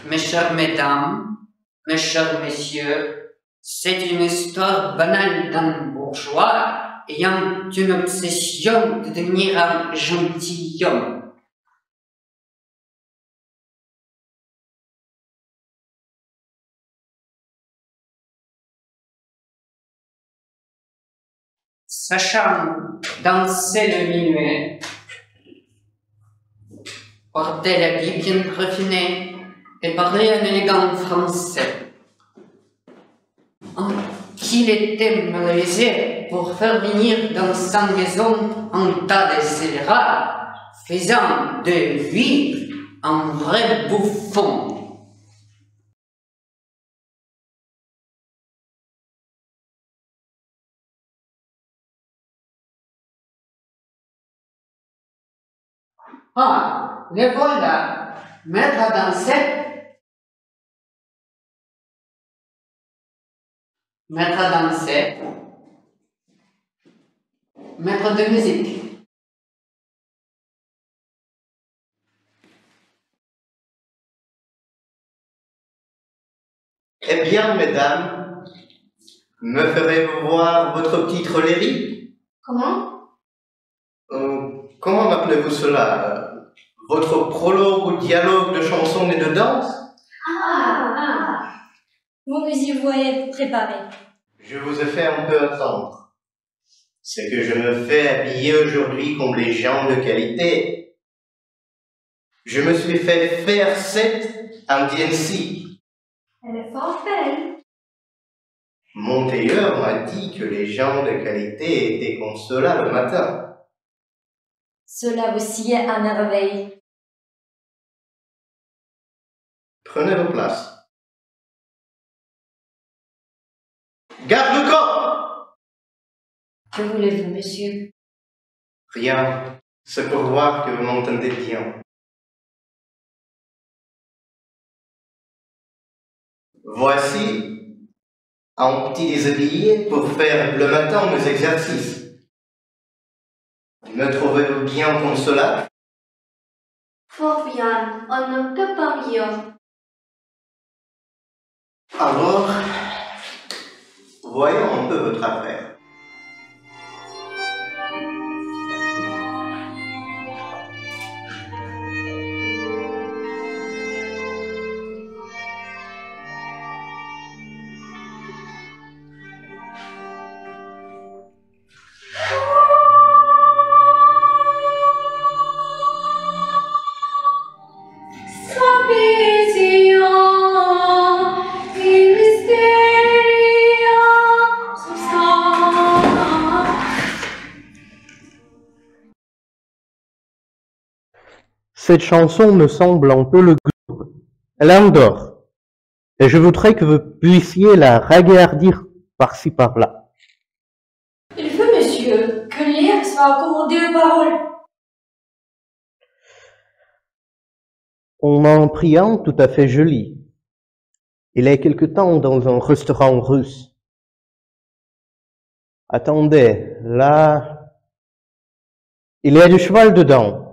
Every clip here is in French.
Mes chères mesdames, mes chers messieurs, c'est une histoire banale d'un bourgeois ayant une obsession de devenir un gentilhomme. Sachant danser le minuet, porter l'habit bien raffiné et parler un élégant français. Qu'il était malaisé pour faire venir dans sa maison un tas de scélérats, faisant de lui un vrai bouffon. Ah, le voilà, maître à danser. Maître à danser. Maître de musique. Eh bien, mesdames, me ferez-vous voir votre petite Rolérie? Comment? Comment m'appelez-vous cela? Votre prologue ou dialogue de chansons et de danse? Vous nous y voyez préparé. Je vous ai fait un peu attendre. C'est que je me fais habiller aujourd'hui comme les gens de qualité. Je me suis fait faire 7 en DNC. Elle est fort belle. Mon tailleur m'a dit que les gens de qualité étaient comme cela le matin. Cela aussi est à merveille. Prenez vos places. Garde le corps! Que voulez-vous, monsieur? Rien. C'est pour voir que vous m'entendez bien. Voici un petit déshabillé pour faire le matin mes exercices. Me trouvez-vous bien comme cela? Fort bien, on ne peut pas mieux. Alors, voyons un peu votre affaire. Cette chanson me semble un peu le groupe. Elle endort. Et je voudrais que vous puissiez la regardir par-ci par-là. Il faut, monsieur, que l'air soit accommodé aux paroles. On m'a en pris un tout à fait joli. Il y a quelque temps dans un restaurant russe. Attendez, là, il y a du cheval dedans.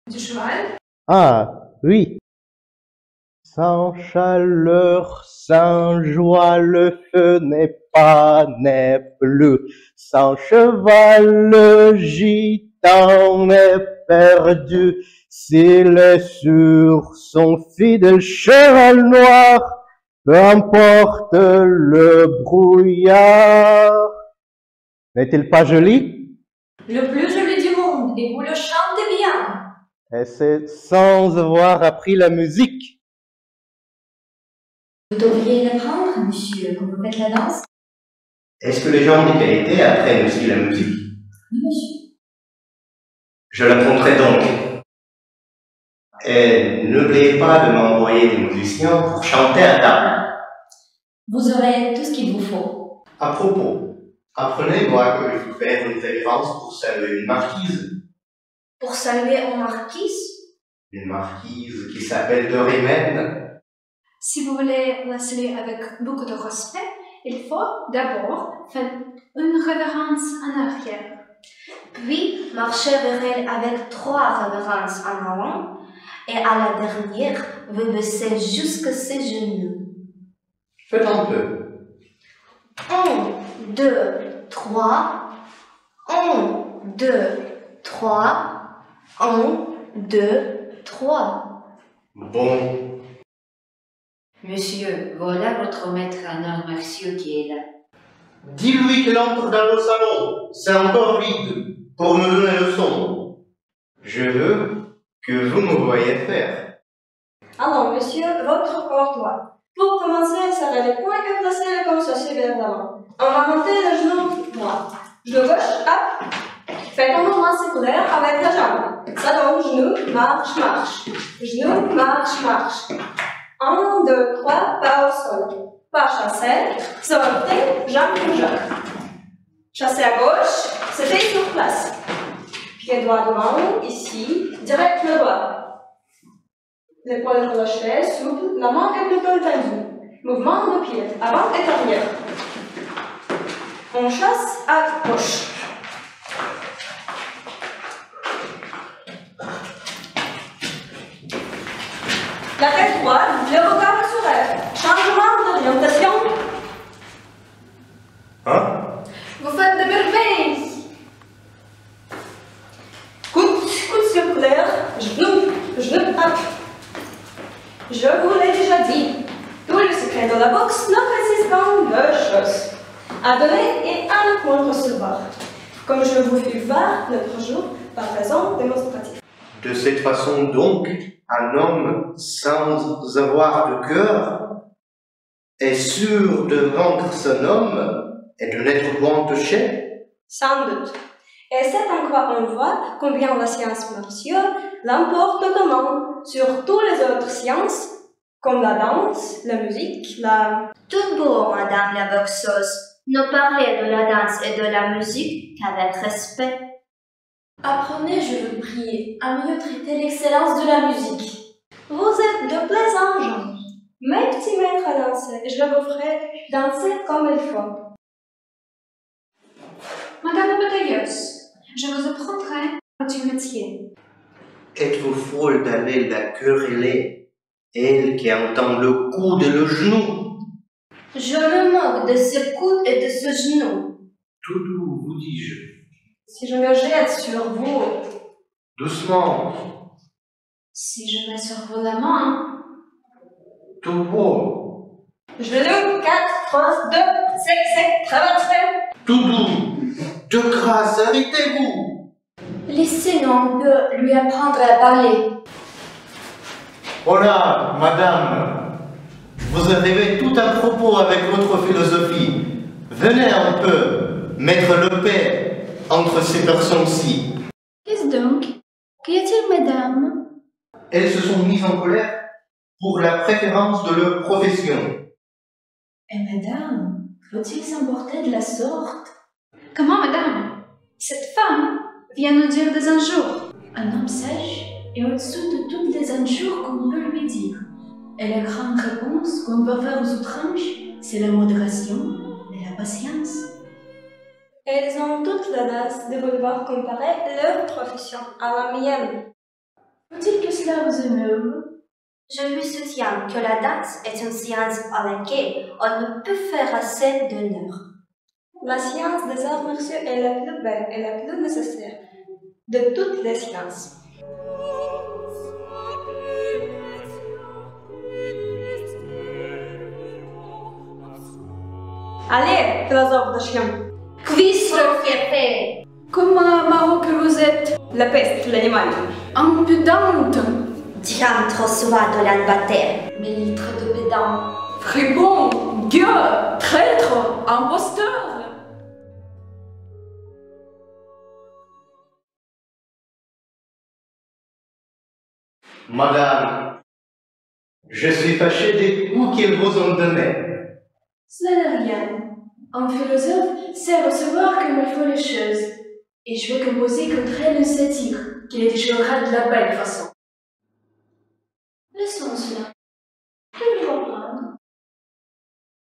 Du cheval? Ah, oui. Sans chaleur, sans joie, le feu n'est pas, n'est plus. Sans cheval, le gitan est perdu. S'il est sur son fidèle cheval noir, peu importe le brouillard. N'est-il pas joli? Le plus joli du monde, et vous le chantez bien. Et c'est sans avoir appris la musique. Vous devriez l'apprendre, monsieur, quand vous faites la danse. Est-ce que les gens de qualité apprennent aussi la musique? Oui, monsieur. Je l'apprendrai donc. Et n'oubliez pas de m'envoyer des musiciens pour chanter à table. Vous aurez tout ce qu'il vous faut. À propos, apprenez-moi que je faut faire une révérence pour saluer une marquise. Pour saluer une marquise? Une marquise qui s'appelle Dorimène. Si vous voulez la saluer avec beaucoup de respect, il faut d'abord faire une révérence en arrière. Puis marcher vers elle avec 3 révérences en avant. Et à la dernière, vous baissez jusqu'à ses genoux. Faites un peu. 1, 2, 3. 1, 2, 3. 1, 2, 3. Bon. Monsieur, voilà votre maître en arts martiaux qui est là. Dis-lui qu'il entre dans le salon. C'est encore vide pour me donner le son. Je veux que vous me voyez faire. Alors, monsieur, votre corps droit. Pour commencer, serrez les poings et placez-les comme ceci vers l'avant. On va monter le genou droit. Genou gauche, hop. Faites un mouvement circulaire avec la jambe. Salon, genou, marche, marche. Genou, marche, marche. 1, 2, 3, pas au sol. Pas chassé, sortez, jambe pour jambe. Chassé à gauche, c'était sur place. Pied droit devant, ici, direct le doigt. L'épaule relâchée, souple, la main est plutôt tendue. Mouvement de pied, avant et arrière. On chasse à gauche. La tête droite, le regard sur elle. Changement d'orientation. Hein? Vous faites de merveilles. Coude circulaire, genou, hop. Je vous l'ai déjà dit, tout le secret de la boxe ne consiste qu'en 2 choses. À donner et à ne point recevoir. Comme je vous fais voir l'autre jour, par raison démonstrative. De cette façon donc, un homme sans avoir de cœur est sûr de vaincre son homme et de n'être point touché? Sans doute. Et c'est en quoi on voit combien la science martiale l'emporte comment sur toutes les autres sciences, comme la danse, la musique, la... Tout beau, madame la boxeuse. Ne parlez de la danse et de la musique qu'avec respect. Apprenez, je vous prie, à mieux traiter l'excellence de la musique. Vous êtes de plaisants gens. Mes petits maîtres à danser, je vous ferai danser comme il faut. Madame la batailleuse, je vous apprendrai votre métier. Êtes-vous folle d'aller la quereller, elle qui entend le coude et le genou? Je me moque de ce coude et de ce genou. Tout doux, vous dis-je. Si je me jette sur vous, Doucement, Si je mets sur vous la main, tout beau. genou, 4, 3, 2, sec, traversé. Tout doux. De grâce, arrêtez-vous. Laissez-nous un peu lui apprendre à parler. Voilà, madame. Vous arrivez tout à propos avec votre philosophie. Venez un peu mettre le paix entre ces personnes-ci. Qu'est-ce donc? Qu'y a-t-il, mesdames? Elles se sont mises en colère pour la préférence de leur profession. Et madame, faut-il s'emporter de la sorte? comment, madame? Cette femme vient nous dire des injures. Un homme sage est au-dessous de toutes les injures qu'on peut lui dire. Et la grande réponse qu'on va faire aux outranges, c'est la modération et la patience. Elles ont toute l'audace de vouloir comparer leur profession à la mienne. Faut-il que cela vous émeuve? Je lui soutiens que la danse est une science à laquelle on ne peut faire assez d'honneur. La science des arts martiaux est la plus belle et la plus nécessaire de toutes les sciences. Allez, philosophe de chien. Cuistre fiefé. Comme un maraud que vous êtes, La peste, l'animal. impudente, Diantre soit de l'anbater. militre de pédant, fripon, gueux, traître, imposteur. Madame, je suis fâché des coups qu'ils vous ont donnés. Cela n'est rien. Un philosophe sait recevoir comme il faut les choses. Et je vais composer contre elle une satire, qui les déchirera de la belle façon. Laissons cela. Que lui comprendre?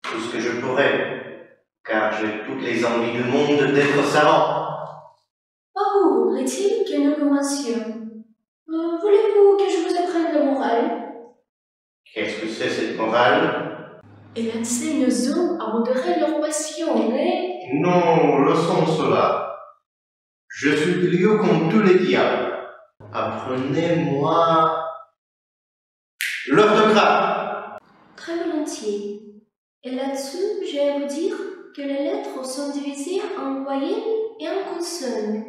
Tout ce que je pourrais, car j'ai toutes les envies du monde d'être savant. Par où voudrait-il que nous commencions? Voulez-vous que je vous apprenne la morale? Qu'est-ce que c'est cette morale? Elle enseigne aux hommes à modérer leur passion, mais... Non, leçon cela. Je suis plus haut comme tous les diables. Apprenez-moi l'orthographe. Très volontiers. Et là-dessus, j'ai à vous dire que les lettres sont divisées en voyelles et en consonnes.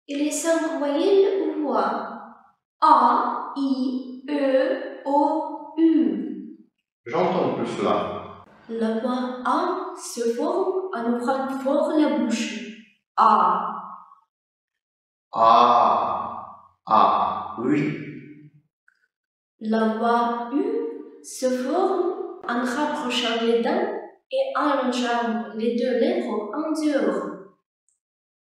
Et les 5 voyelles ou voix. A, I, E, O, U. J'entends plus cela. La voix A se forme en ouvrant fort la bouche. A. Oui. La voix U se forme en rapprochant les dents et en allongeant les 2 lèvres en dehors.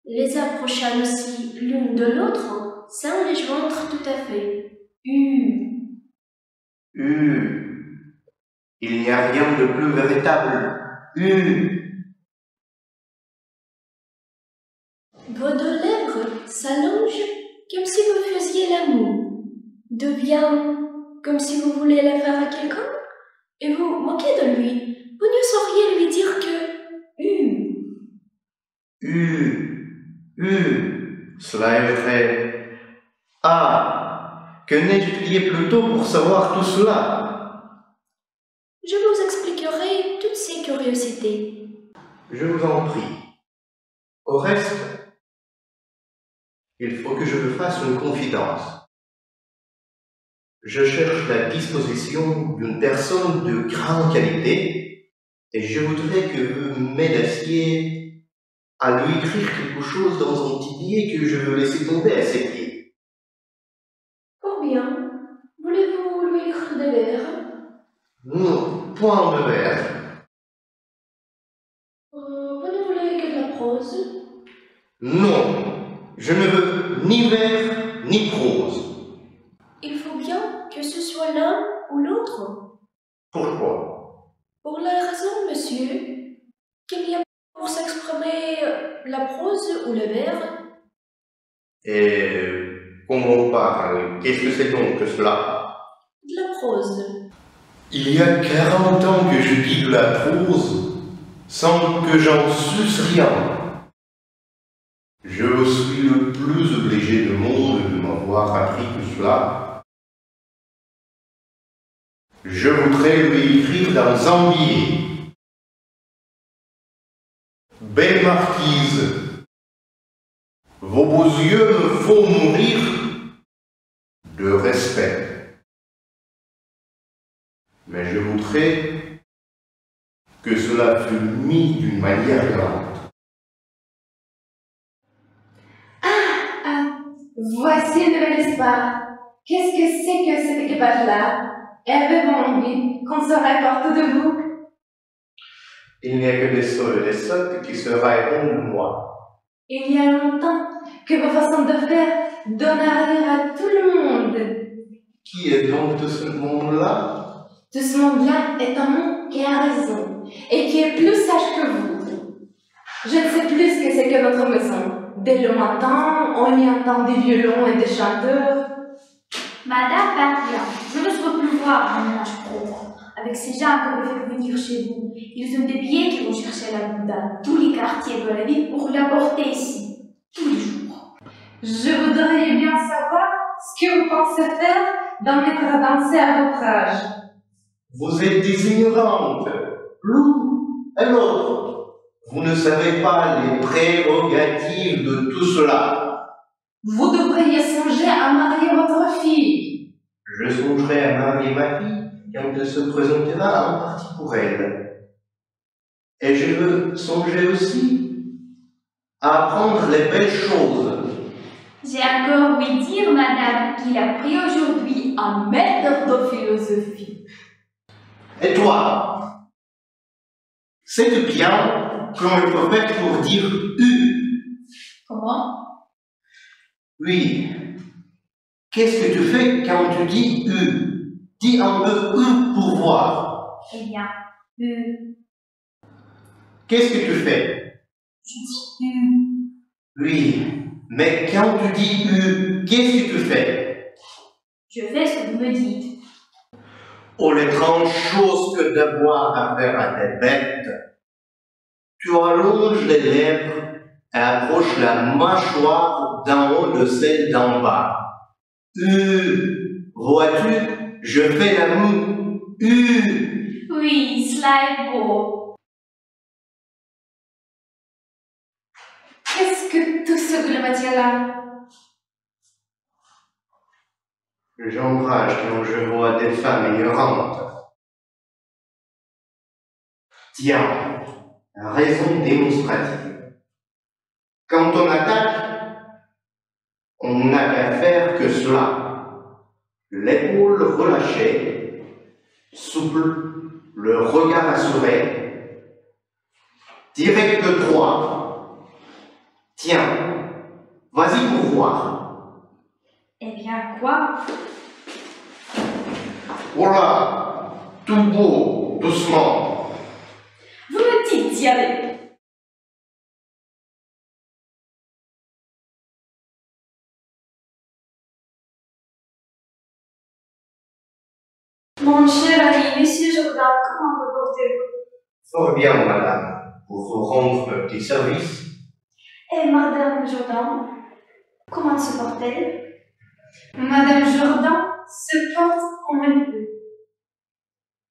Les approchant aussi l'une de l'autre sans les joindre tout à fait. U. Il n'y a rien de plus véritable. Vos 2 lèvres s'allongent comme si vous faisiez l'amour. Devient comme si vous voulez la faire à quelqu'un et vous moquez de lui. Vous ne sauriez lui dire que Cela est vrai. Que n'étudiez plutôt pour savoir tout cela? Je vous expliquerai toutes ces curiosités. Je vous en prie. Au reste, il faut que je vous fasse une confidence. Je cherche la disposition d'une personne de grande qualité et je voudrais que vous m'aidiez à lui écrire quelque chose dans un petit billet que je veux laisser tomber à ses pieds. Fort bien. Voulez-vous lui écrire des vers? Non, point de vers. Vous ne voulez que de la prose? Non, je ne veux ni vers ni prose. Il faut bien que ce soit l'un ou l'autre. Pourquoi? Pour la raison, monsieur, qu'il y a pour s'exprimer la prose ou le vers. Et comment on parle? Qu'est-ce que c'est donc que cela? De la prose. Il y a 40 ans que je dis de la prose sans que j'en suce rien. Je suis le plus obligé du monde de m'avoir appris tout cela. Je voudrais lui écrire dans un billet. Belle marquise, vos beaux yeux me font mourir de respect. Mais je voudrais que cela fût mis d'une manière grande. Voici une nouvelle histoire. Qu'est-ce que c'est que cet équipage-là? Avez-vous envie qu'on se rapporte de vous? Il n'y a que des sots et des sottes qui se railleront de moi. Il y a longtemps que vos façons de faire donnent à rire à tout le monde. Qui est donc tout ce monde-là? Tout ce monde-là est un monde qui a raison et qui est plus sage que vous. Je ne sais plus ce que c'est que notre maison. Dès le matin, on y entend des violons et des chanteurs. Madame Barbian, je ne souhaite plus voir un ménage propre. Avec ces gens que vous faites venir chez vous, ils ont des billets qui vont chercher la boue dans tous les quartiers de la ville pour l'apporter ici, tous les jours. Je voudrais bien savoir ce que vous pensez faire d'en mettre à danser à votre âge. Vous êtes des ignorantes, l'une et l'autre. Vous ne savez pas les prérogatives de tout cela. Vous devriez songer à marier votre fille. Je songerai à marier ma fille quand elle se présentera en partie pour elle. Et je veux songer aussi à apprendre les belles choses. J'ai encore ouï dire, madame, qu'il a pris aujourd'hui un maître de philosophie. Et toi? C'est bien comment il faut faire pour dire U. Comment? Oui. Qu'est-ce que tu fais quand tu dis U? Dis un peu U pour voir. Eh bien, Qu'est-ce que tu fais? je dis Oui. Mais quand tu dis U, qu'est-ce que tu fais? Je fais ce que vous me dites. Oh, l'étrange chose que d'avoir affaire à des bêtes. Tu allonges les lèvres et approches la mâchoire d'en haut de celle d'en bas. Vois-tu, je fais la moue. Oui, cela est beau. Qu'est-ce que tout ce grammatia-là? J'embrage quand je vois des femmes ignorantes. Tiens, raison démonstrative. Quand on attaque, on n'a qu'à faire que cela. L'épaule relâchée, souple, le regard assuré, direct droit. Tiens, vas-y pour voir. Eh bien, quoi? Voilà, tout beau, doucement. Vous me dites d'y aller. Mon cher ami, monsieur Jourdain, comment vous portez-vous? Fort bien, madame, pour vous rendre un petit service. Et madame Jourdain, comment se porte-t-elle? Madame Jourdain se porte comme elle peut.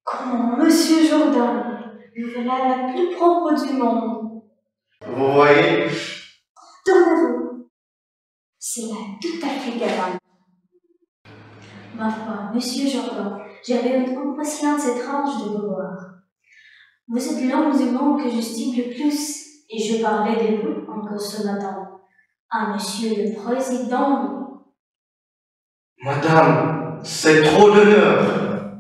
Comment, monsieur Jourdain, vous voilà la plus propre du monde. Vous voyez, Tournez-vous. Cela est tout à fait galant. Ma foi, monsieur Jourdain, j'avais une impatience étrange de vous voir. Vous êtes l'homme du monde que j'estime le plus, et je parlais de vous encore ce matin. À monsieur le président. madame, c'est trop d'honneur.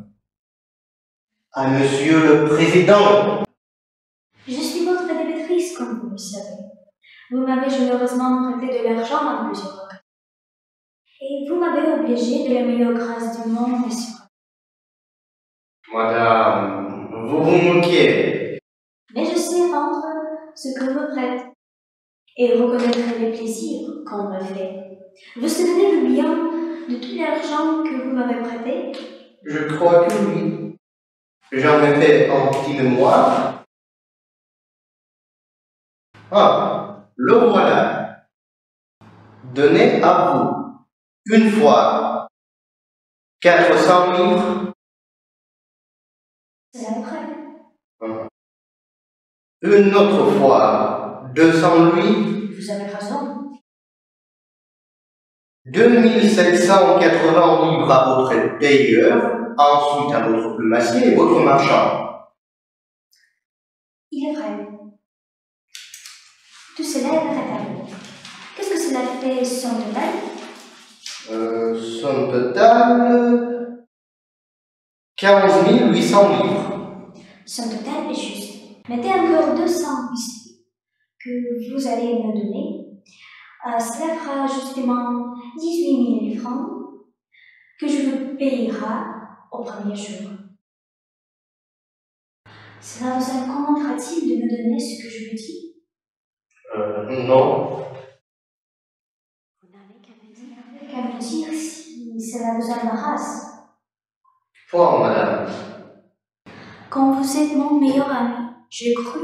À monsieur le président. Je suis votre débitrice, comme vous le savez. Vous m'avez généreusement prêté de l'argent à plusieurs reprises. Et vous m'avez obligé de la meilleure grâce du monde, monsieur. Madame, vous vous moquez. Mais je sais rendre ce que me prête et reconnaître les plaisirs qu'on me fait. Vous souvenez-vous bien de tout l'argent que vous m'avez prêté? Je crois que oui. J'en ai fait un petit mémoire. Ah, le voilà. Donnez à vous, une fois, 400 livres. C'est après. Une autre fois, 200 louis. Vous avez raison. 2780 livres à votre payeur, ensuite à votre plumassier et votre marchand. Il est vrai. Tout cela est vrai à vous. Qu'est-ce que cela fait son total? Somme totale, 15 800 livres. Son total est juste. Mettez encore 200 ici que vous allez me donner. Cela fera justement 18 000 francs que je vous payerai au premier jour. Cela vous incommodera-t-il de me donner ce que je vous dis? Non. Vous n'avez qu'à me dire si cela vous embarrasse. Point, madame. Quand vous êtes mon meilleur ami, j'ai cru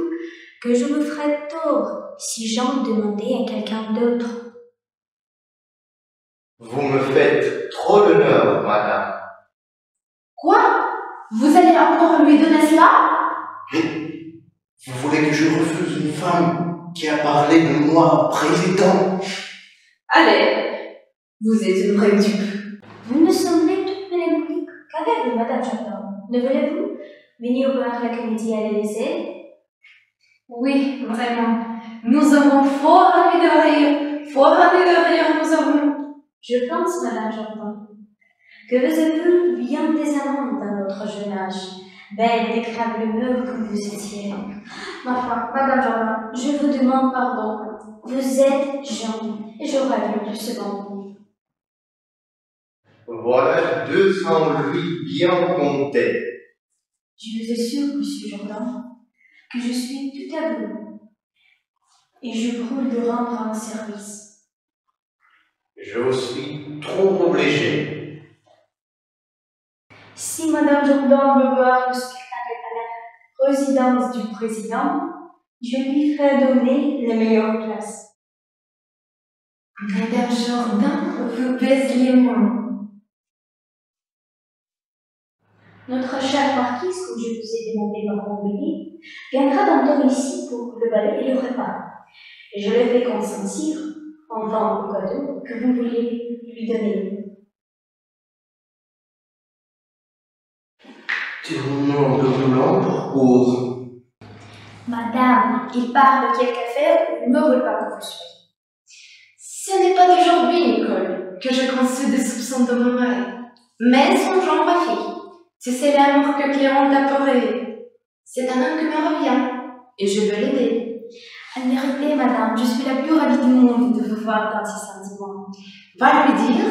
que je me ferais tort si j'en demandais à quelqu'un d'autre. Vous me faites trop d'honneur, madame. Quoi? Vous allez encore lui donner cela? Vous voulez que je refuse une femme qui a parlé de moi, président? Allez, vous êtes une vraie dupe. Vous me semblez toute mélancolique. Qu'avez-vous, madame Jourdain? Ne voulez-vous venir voir la comédie à l'Élysée? Oui, vraiment. Nous avons fort envie de rire. Fort envie de rire, nous avons. Je pense, madame Jourdain, que vous avez eu bien des amants dans votre jeune âge. Belle et décrable meule que vous étiez. Enfin, madame Jourdain, je vous demande pardon. Vous êtes jeune et j'aurais vu plus souvent. Voilà 200 louis bien comptés. Je vous assure, monsieur Jourdain, que je suis tout à vous et je brûle de rendre un service. Je vous suis trop obligé. Si Madame Jourdan veut voir le spectacle à la résidence du président, je lui ferai donner les meilleures places. Madame Jourdan vous baise les mains. Notre chère marquise, comme je vous ai demandé par convenir, viendra bientôt ici pour le ballet et le repas. Et je l'ai fait consentir, en tant que cadeau que vous vouliez lui donner. Tournons de roulant pour... Madame, il parle de quelque affaire où il ne veut pas que vous soyez. Ce n'est pas d'aujourd'hui, Nicole, que je conçois des soupçons de mon mari. Mais songeons, ma fille. Si c'est l'amour que Clément t'a porté, c'est un homme qui me revient, et je veux l'aider. Admirez, madame, je suis la plus ravie du monde de vous voir dans ces sentiments. Va lui dire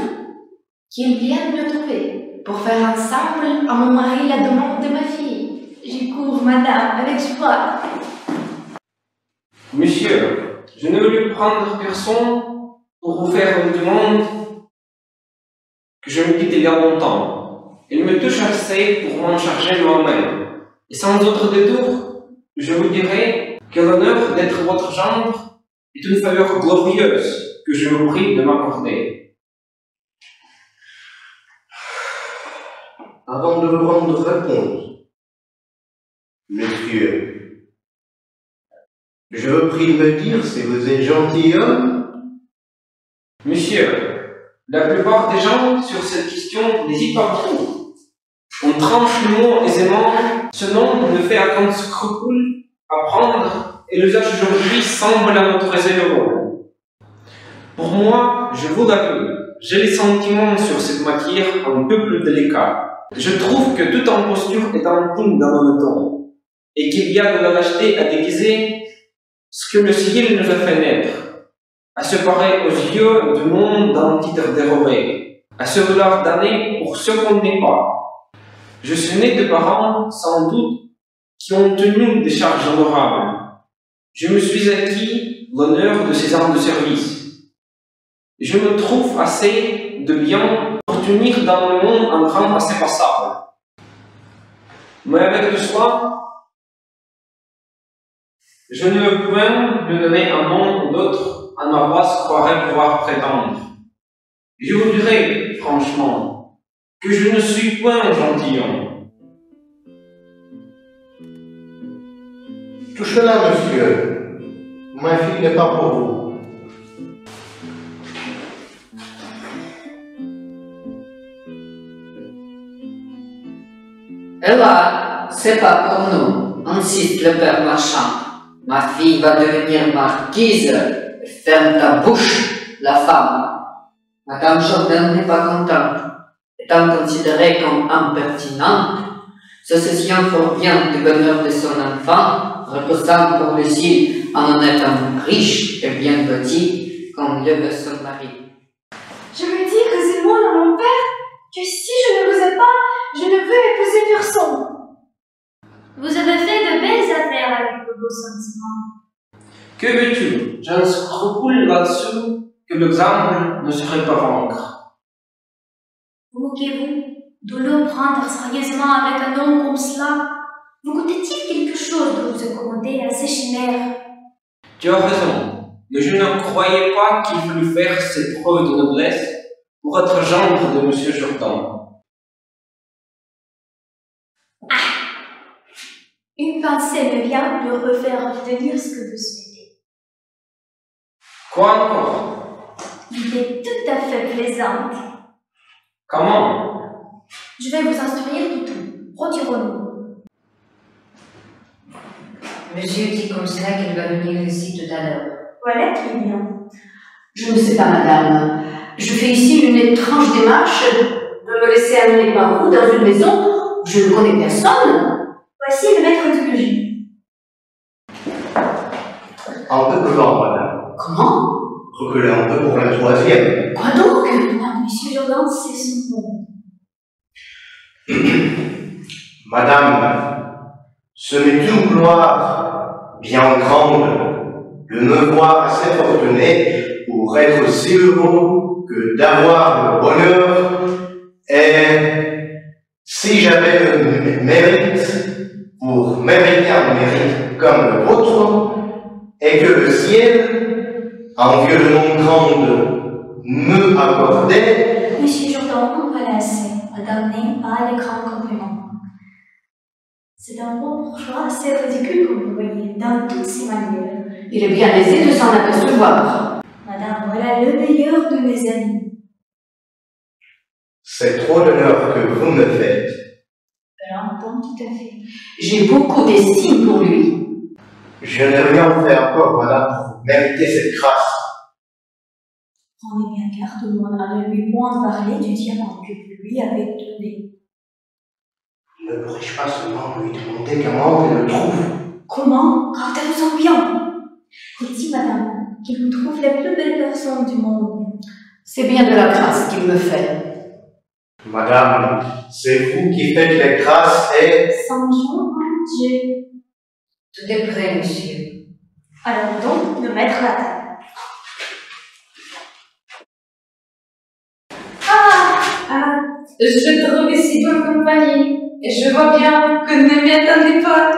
qu'il vienne me trouver pour faire ensemble à mon mari la demande de ma fille. J'y cours, madame, avec joie. Monsieur, je ne veux lui prendre personne pour vous faire une demande que je me quitte il y a longtemps. Il me touche assez pour m'en charger moi-même. Et sans autre détour, je vous dirai que l'honneur d'être votre gendre est une faveur glorieuse que je vous prie de m'accorder. Avant de vous rendre réponse, monsieur, je vous prie de me dire si vous êtes gentilhomme. Monsieur, la plupart des gens sur cette question n'hésitent pas beaucoup. On tranche le mot aisément, ce nom ne fait aucun scrupule à prendre et l'usage aujourd'hui semble en autoriser le rôle. Pour moi, je vous l'avoue, j'ai les sentiments sur cette matière un peu plus délicats. Je trouve que toute imposture est intime dans le ton et qu'il y a de la lâcheté à déguiser ce que le ciel nous a fait naître, à se parer aux yeux du monde d'un titre dérobé, à se vouloir damner pour ce qu'on n'est pas. Je suis né de parents, sans doute, qui ont tenu des charges honorables. Je me suis acquis l'honneur de ces ans de service. Je me trouve assez de bien pour tenir dans le monde un rang assez passable. Mais avec le soin, je ne veux point lui donner un nom ou d'autre à ma voix croirait pouvoir prétendre. Je vous dirai, franchement, que je ne suis point gentilhomme. Tout cela, monsieur, ma fille n'est pas pour vous. Et là, c'est pas pour nous, insiste le père Marchand. Ma fille va devenir marquise. Ferme ta bouche, la femme. Madame Jourdan n'est pas contente. Étant considérée comme impertinente, s'associant fort bien du bonheur de son enfant, reposant pour le ciel en honnête homme riche et bien loti, comme le veut son mari. Je veux dire que c'est moi, mon père, que si je ne vous ai pas, je ne veux épouser personne. Vous avez fait de belles affaires avec vos beaux sentiments. Que veux-tu? J'ai un scrupule là-dessous que l'exemple ne serait pas vaincre. Vous moquez-vous de le prendre sérieusement avec un homme comme cela? Vous coûtait-il quelque chose de vous accommoder à ces chimères? Tu as raison, mais je ne croyais pas qu'il fallût faire ces preuves de noblesse pour être gendre de Monsieur Jourdan. Une pensée me vient de refaire obtenir ce que vous souhaitez. Quoi encore? L'idée tout à fait plaisante. Comment? Je vais vous instruire du tout. Retirons-nous. Monsieur dit comme cela qu'il va venir ici tout à l'heure. Voilà qui est bien. Je ne sais pas, madame. Je fais ici une étrange démarche de me laisser amener par vous dans une maison où je ne connais personne. Voici le maître du logis. Un peu pelant, madame. Comment? Reculez un peu pour la troisième. Quoi donc? Monsieur Jourdan, c'est son nom. Madame, ce n'est une gloire bien grande de me voir assez fortuné pour être si heureux que d'avoir le bonheur et Si j'avais le mérite pour mériter un mérite comme le vôtre, et que le ciel, en vieux le nom grande, me accordait. Monsieur Jourdan, on va laisser. Madame n'aime pas les grands compliments. C'est un bon bourgeois assez ridicule, comme vous voyez, dans toutes ses manières. Il est bien aisé de s'en apercevoir. Madame, voilà le meilleur de mes amis. C'est trop l'honneur que vous me faites. Je l'entends tout à fait. J'ai beaucoup d'estime pour lui. Je n'ai rien fait encore, madame, pour mériter cette grâce. Prenez bien garde, tout le monde, à ne lui point parler du diamant que vous lui avez donné. Ne pourrais-je pas seulement lui demander comment elle le trouve? Comment? Quand elle vous en bien. Il dit, madame, qu'il vous trouve la plus belle personne du monde. C'est bien de la grâce qu'il me fait. Madame, c'est vous qui faites les grâces et... Saint Jean, Dieu. Tout est prêt, monsieur. Alors donc, de mettre la table. Je trouve ici bonne compagnie, et je vois bien que vous ne m'y attendez pas.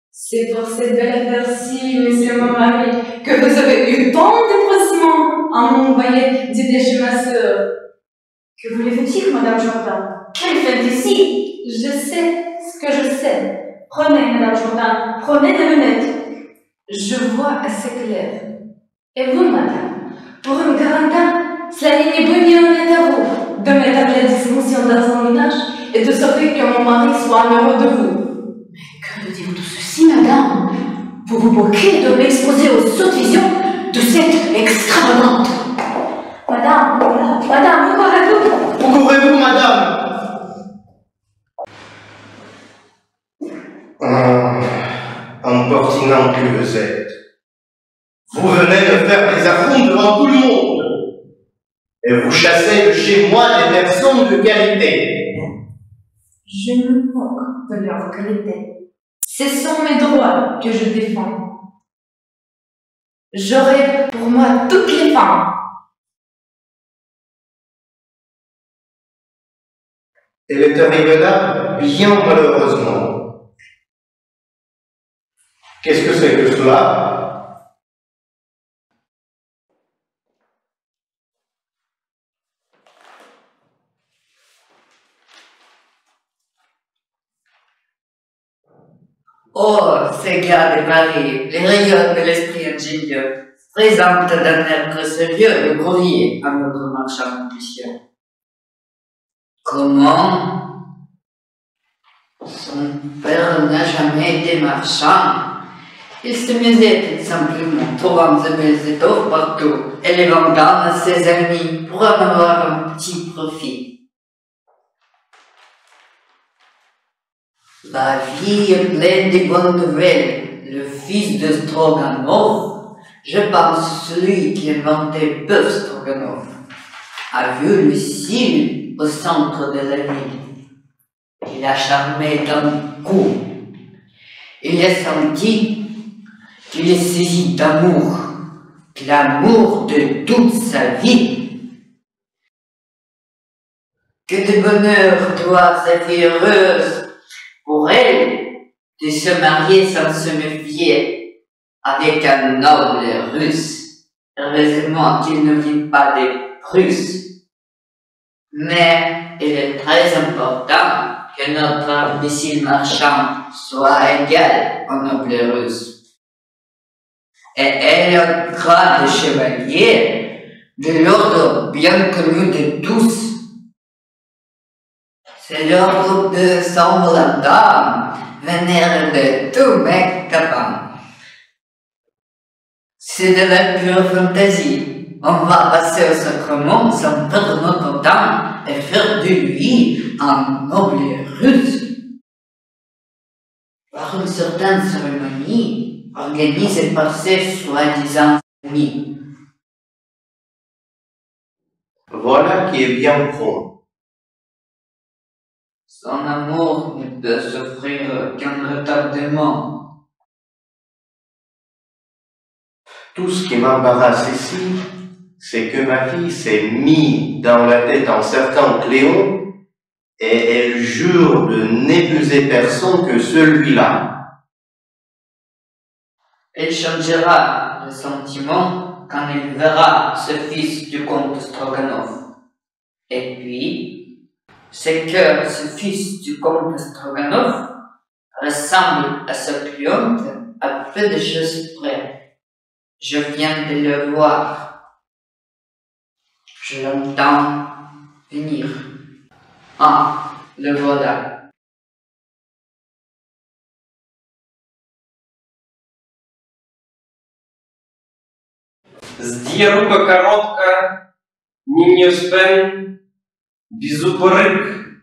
C'est pour cette belle affaire-ci, monsieur mon mari, que vous avez eu tant d'empressement à m'envoyer dîner chez ma sœur. Que voulez-vous dire, madame Jourdan? Quelle fête ici? Je sais ce que je sais. Prenez, madame Jourdan, prenez des lunettes. Je vois assez clair. Et vous, madame, pour une quarantaine, cela n'est pas ni honnête à vous de mettre la distinction dans son ménage et de sortir que mon mari soit amoureux de vous. Mais que veut dire tout ceci, madame? Vous vous moquez de m'exposer aux sottes visions de cette extravagante. Madame, voilà, madame, où courez-vous? Où courez-vous, madame? Impertinent que vous êtes. Vous venez me faire des affronts devant tout le monde. Et vous chassez de chez moi des personnes de qualité. Je me moque de leur qualité. Ce sont mes droits que je défends. J'aurai pour moi toutes les femmes. Elle est arrivée là, bien malheureusement. Qu'est-ce que c'est que cela? Oh, ces gars de Paris, les rayons de l'esprit ingénieux, présentent d'un air très sérieux le courrier à notre marchand officiel. Comment? Son père n'a jamais été marchand. Il se musait tout simplement, trouvant de belles étoffes partout et les vendant à ses amis pour en avoir un petit profit. La vie est pleine de bonnes nouvelles. Le fils de Stroganov, je pense celui qui inventait Bœuf Stroganov, a vu le ciel au centre de la ville. Il a charmé d'un coup. Il a senti qu'il est saisi d'amour, l'amour de toute sa vie. Que de bonheur doit cette fille heureuse pour elle de se marier sans se méfier avec un noble russe. Heureusement qu'il ne vit pas des Russes. Mais il est très important que notre imbécile marchand soit égal au noble russe. Et elle a un grade de chevalier de l'ordre bien connu de tous. C'est l'ordre de Saint-Valentin, vénère de tous mes copains. C'est de la pure fantaisie. On va passer au sacrement sans perdre notre temps et faire de lui un noble russe. Par une certaine cérémonie organisée par ses soi-disant amis. Voilà qui est bien prompt. Son amour ne peut s'offrir qu'un retardement. Tout ce qui m'embarrasse ici, c'est que ma fille s'est mis dans la tête un certain Cléon et elle jure de n'épouser personne que celui-là. Elle changera de sentiment quand elle verra ce fils du comte Stroganov. Et puis, c'est que ce fils du comte Stroganov ressemble à sa cliente à peu de choses près. Je viens de le voir. Je l'entends venir. Ah, le voilà. Здоровка коротка, Ниньоспен, Bizouporik.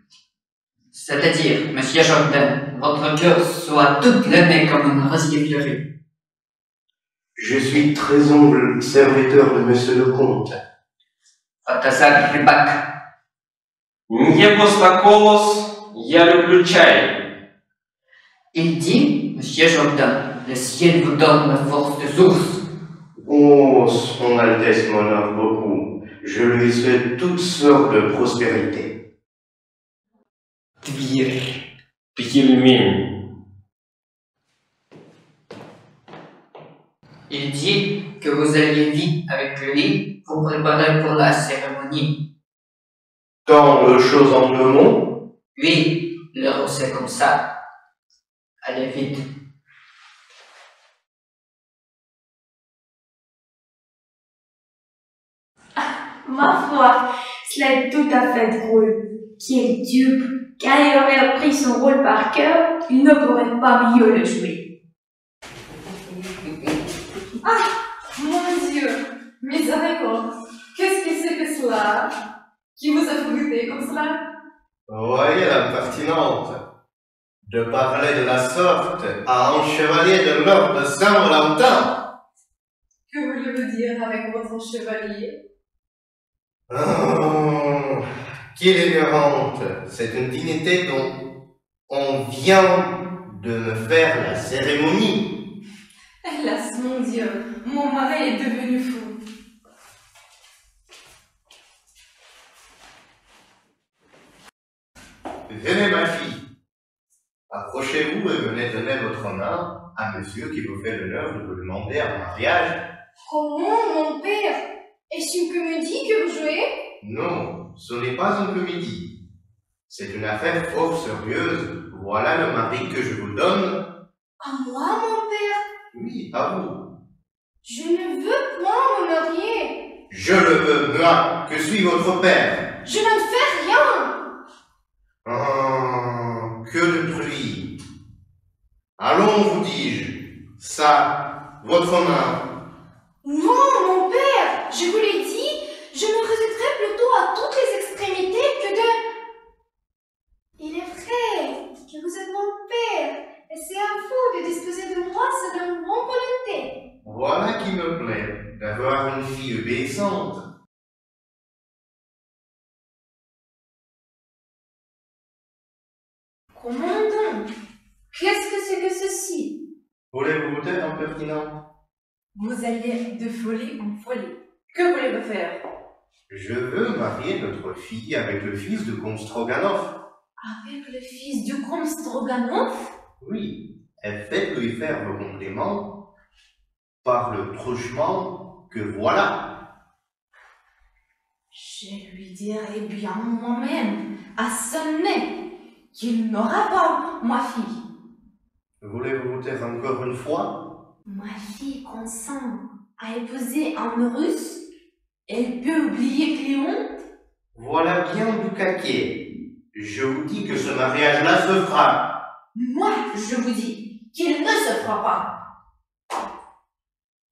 C'est-à-dire, monsieur Jordan, votre cœur soit toute l'année comme un rosier fleuri. Je suis très humble serviteur de monsieur le comte. Фотосад рыбак. Не Постаколос, я люблю чай. Il dit, monsieur Jordan, le ciel vous donne la force des ours. Oh, son Altesse m'honore beaucoup. Je lui souhaite toutes sortes de prospérité. Твир. Пельмень. Il dit que vous alliez vite avec lui pour préparer pour la cérémonie. Tant de choses en deux mots. Oui, l'heure c'est comme ça. Allez vite. Ma foi, cela est tout à fait drôle. Quel dupe! Quand il aurait appris son rôle par cœur, il ne pourrait pas mieux le jouer. Ah, mon Dieu, miséricorde, qu'est-ce que c'est que cela? Qui vous a fourgué comme cela? Voyez l'impertinente de parler de la sorte à un chevalier de l'ordre de Saint-Valentin. Que voulez-vous dire avec votre chevalier? Oh, quelle ignorante! C'est une dignité dont on vient de me faire la cérémonie. Hélas, mon Dieu, mon mari est devenu fou. Venez, ma fille. Approchez-vous et venez donner votre main à monsieur qui vous fait l'honneur de vous demander en mariage. Comment, mon père? Est-ce une comédie que vous jouez? Non, ce n'est pas une comédie. C'est une affaire fort sérieuse. Voilà le mari que je vous donne. À moi, mon père? Oui, à vous. Je ne veux point me marier. Je le veux, moi, que suis votre père. Je ne fais rien. Oh, que de bruit. Allons, vous dis-je. Ça, votre main. Non, mon père, je vous l'ai dit, je me résisterai plutôt à toutes les extrémités que de... Il est vrai que vous êtes mon père, et c'est à vous de disposer de moi selon mon volonté. Voilà qui me plaît, d'avoir une fille obéissante. Comment donc? Qu'est-ce que c'est que ceci? Voulez-vous goûter, impertinent? Vous allez de folie en folie. Que voulez-vous faire? Je veux marier notre fille avec le fils de comte Stroganov. Avec le fils du comte Stroganov? Oui, et faites-lui faire vos compliments par le truchement que voilà. Je lui dirai bien moi-même, à son nez, qu'il n'aura pas ma fille. Voulez-vous goûter encore une fois? Ma fille consent à épouser un Russe? Elle peut oublier Cléon? Voilà bien du caquet. Je vous dis que ce mariage-là se fera. Moi, je vous dis qu'il ne se fera pas.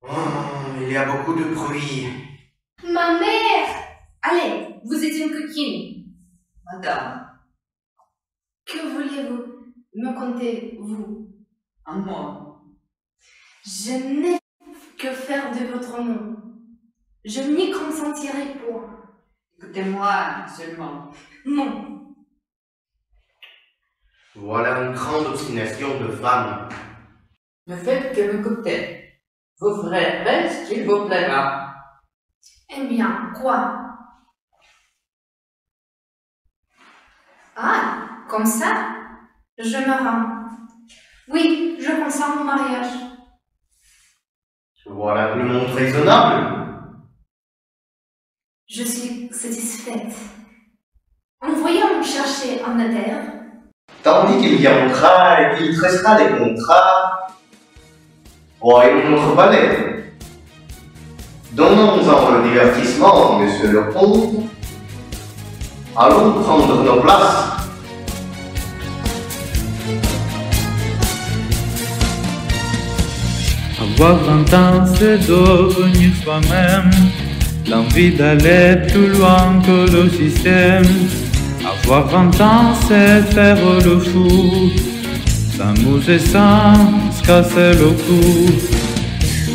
Oh, il y a beaucoup de bruit. Ma mère! Allez, vous êtes une coquine. Madame, Que voulez-vous me conter, vous? à moi. Je n'ai que faire de votre nom. Je n'y consentirai point. Écoutez-moi seulement. Non. Voilà une grande obstination de femme. Ne faites que m'écouter. Vous ferez ce qu'il vous plaira. Eh bien, quoi? Ah, comme ça? Je me rends. Oui, je consens au mariage. Voilà une montre raisonnable. Je suis satisfaite. Envoyons chercher un notaire. Tandis qu'il viendra et qu'il tressera les contrats, voyons notre palais. Donnons-en le divertissement, monsieur le comte. Allons prendre nos places. Avoir 20 ans, c'est devenir soi-même. L'envie d'aller plus loin que le système. Avoir 20 ans, c'est faire le fou. S'amuser sans se casser le cou.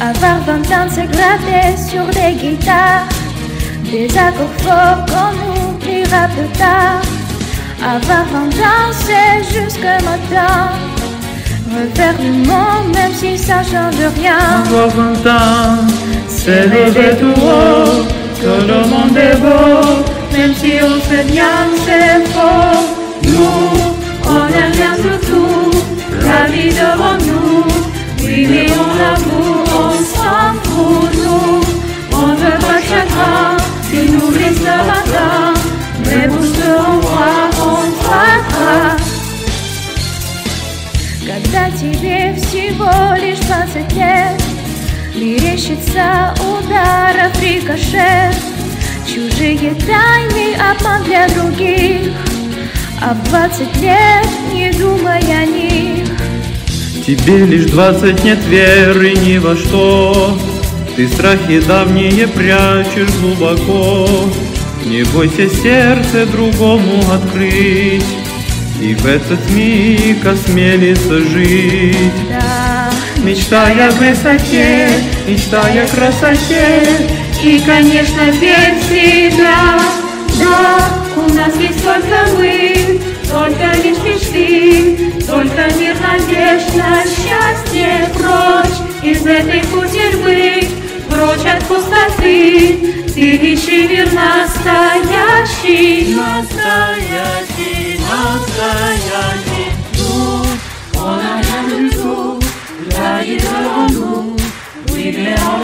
Avoir 20 ans, c'est gratter sur des guitares. Des accords forts qu'on oubliera plus tard. Avoir 20 ans, c'est juste que maintenant. Refaire le monde même si ça change rien. Avoir 20 ans, c'est rêver tout haut, que le monde est beau, même si on sait bien que c'est faux. Nous, on n'a rien du tout, la vie devant nous. Vivons l'amour, on s'en fout, nous. On veut pas de chagrin, qui nous laisse le matin. Mais pour ce qu'on voit, on croira. Когда тебе всего лишь 20 лет, мерещится ударов рикошет, чужие тайны, обман для других, а в 20 лет не думай о них. Тебе лишь 20, нет веры ни во что, ты страхи давние прячешь глубоко. Не бойся сердце другому открыть, и в этот миг осмелиться жить. Да, мечтая о высоте, мечтая о красоте, и, конечно, верь в себя. Да, у нас есть только мы, только лишь мечты, только мир, надежда, счастье прочь из этой кутерьмы, прочь от пустоты. Ты ищи мир настоящий, настоящий, настоящий. Nous, on n'a rien du tout, la vie devant nous, vivons